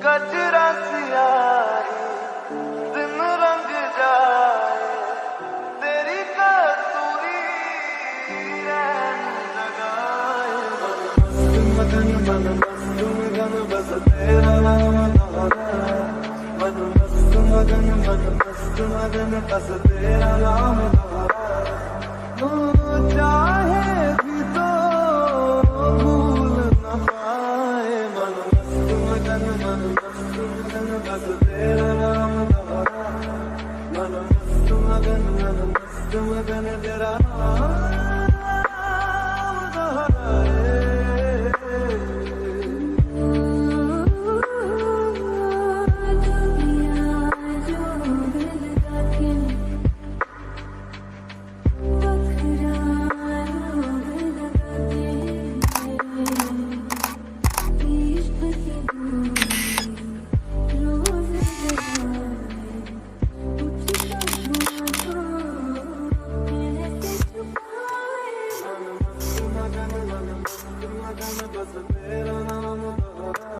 कचरा सियाही दिन रंग जाए तेरी कसूरी रैन जगाए। मन मस्त मगन बस तेरा नाम दोहराए। मन मस्त मगन बस तेरा नाम दोहराए। चाहे भी तो भूल न पाए। मन मस्त मगन बस तेरा नाम दोहराए। मन मस्त मगन तेरा नाम